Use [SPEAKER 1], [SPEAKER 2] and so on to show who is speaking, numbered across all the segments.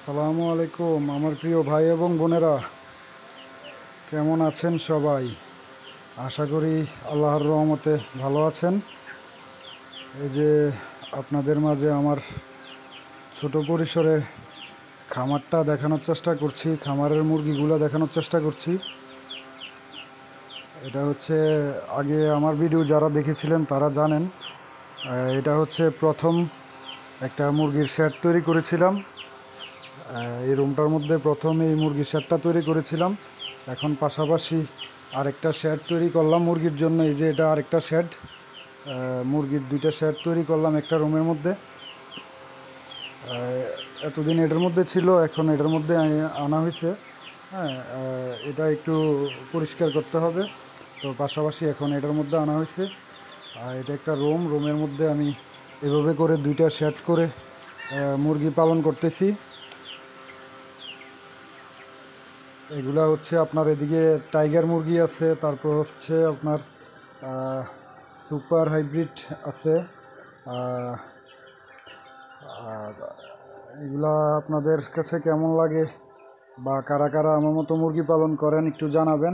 [SPEAKER 1] আসসালামু আলাইকুম আমার প্রিয় ভাই এবং বোনেরা, কেমন আছেন সবাই? আশা করি আল্লাহর রহমতে ভালো আছেন। এই যে আপনাদের মাঝে আমার ছোট পরিসরে খামারটা দেখানোর চেষ্টা করছি, খামারের মুরগিগুলো দেখানোর চেষ্টা করছি। এটা হচ্ছে, আগে আমার ভিডিও যারা দেখেছিলেন তারা জানেন, এটা হচ্ছে প্রথম একটা মুরগির শেড তৈরি করেছিলাম। এই রুমটার মধ্যে প্রথম এই মুরগির শেডটা তৈরি করেছিলাম। এখন পাশাপাশি আরেকটা শেড তৈরি করলাম মুরগির জন্য। এই যে এটা আরেকটা শেড, মুরগির দুইটা শেড তৈরি করলাম একটা রুমের মধ্যে। এতদিন এটার মধ্যে ছিল, এখন এটার মধ্যে আনা হয়েছে। হ্যাঁ, এটা একটু পরিষ্কার করতে হবে, তো পাশাপাশি এখন এটার মধ্যে আনা হয়েছে। আর এটা একটা রুমের মধ্যে আমি এভাবে করে দুইটা শেড করে মুরগি পালন করতেছি। এগুলা হচ্ছে আপনার এদিকে টাইগার মুরগি আছে, তারপর হচ্ছে আপনার সুপার হাইব্রিড আছে। আর এগুলা আপনাদের কাছে কেমন লাগে বা কারা কারা আমার মতো মুরগি পালন করেন একটু জানাবেন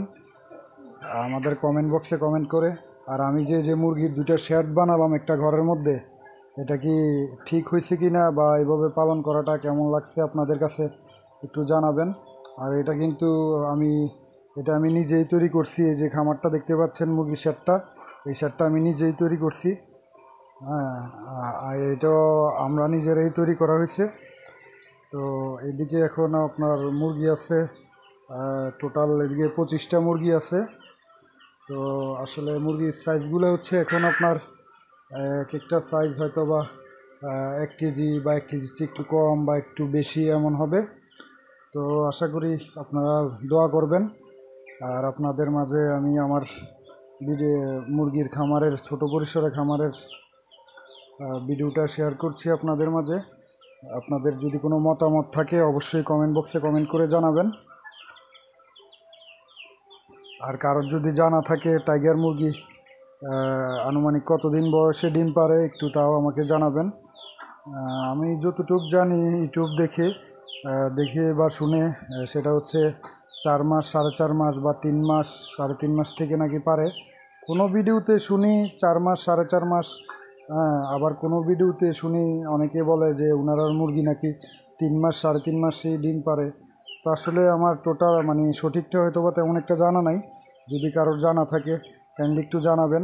[SPEAKER 1] আমাদের কমেন্ট বক্সে কমেন্ট করে। আর আমি যে মুরগির দুটো শেড বানালাম একটা ঘরের মধ্যে, এটা কি ঠিক হয়েছে কি না বা এভাবে পালন করাটা কেমন লাগছে আপনাদের কাছে একটু জানাবেন। আর এটা কিন্তু আমি নিজেই তৈরি করছি। এই যে খামারটা দেখতে পাচ্ছেন, মুরগির শেডটা, এই শেডটা আমি নিজেই তৈরি করছি। হ্যাঁ, এটাও আমরা নিজেরাই তৈরি করা হয়েছে। তো এদিকে এখন আপনার মুরগি আছে টোটাল, এদিকে 25টা মুরগি আছে। তো আসলে মুরগির সাইজগুলো হচ্ছে এখন আপনার এক একটা সাইজ হয়তো বা 1 কেজি বা 1 কেজির চেয়ে একটু কম বা একটু বেশি এমন হবে। তো আশা করি আপনারা দোয়া করবেন। আর আপনাদের মাঝে আমি আমার মুরগির খামারের ছোট পরিসরে খামারের ভিডিওটা শেয়ার করছি আপনাদের মাঝে। আপনাদের যদি কোনো মতামত থাকে অবশ্যই কমেন্ট বক্সে কমেন্ট করে জানাবেন। আর কারোর যদি জানা থাকে টাইগার মুরগি আনুমানিক কতদিন বয়সে ডিম পারে একটু তাও আমাকে জানাবেন। আমি যতটুকু জানি ইউটিউব দেখে বা শুনে, সেটা হচ্ছে 4 মাস, 4.5 মাস বা 3 মাস, 3.5 মাস থেকে নাকি পারে। কোনো ভিডিওতে শুনি 4 মাস, 4.5 মাস। আবার কোনো ভিডিওতে শুনি অনেকে বলে যে ওনার মুরগি নাকি 3 মাস, 3.5 মাসেই ডিম পারে। তো আসলে আমার টোটাল সঠিকটা হয়তো বা তেমন একটা জানা নাই। যদি কারোর জানা থাকে কাইন্ডলি একটু জানাবেন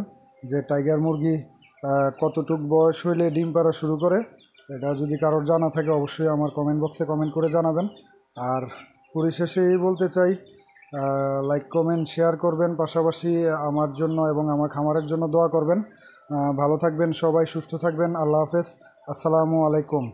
[SPEAKER 1] যে টাইগার মুরগি কতটুক বয়স হইলে ডিম পাড়া শুরু করে। এটা যদি কারোর জানা থাকে অবশ্যই আমার কমেন্ট বক্সে কমেন্ট করে জানাবেন। আর পরিশেষে এই বলতে চাই, লাইক কমেন্ট শেয়ার করবেন, পাশাপাশি আমার জন্য এবং আমার খামারের জন্য দোয়া করবেন। ভালো থাকবেন সবাই, সুস্থ থাকবেন। আল্লাহ হাফেজ, আসসালামু আলাইকুম।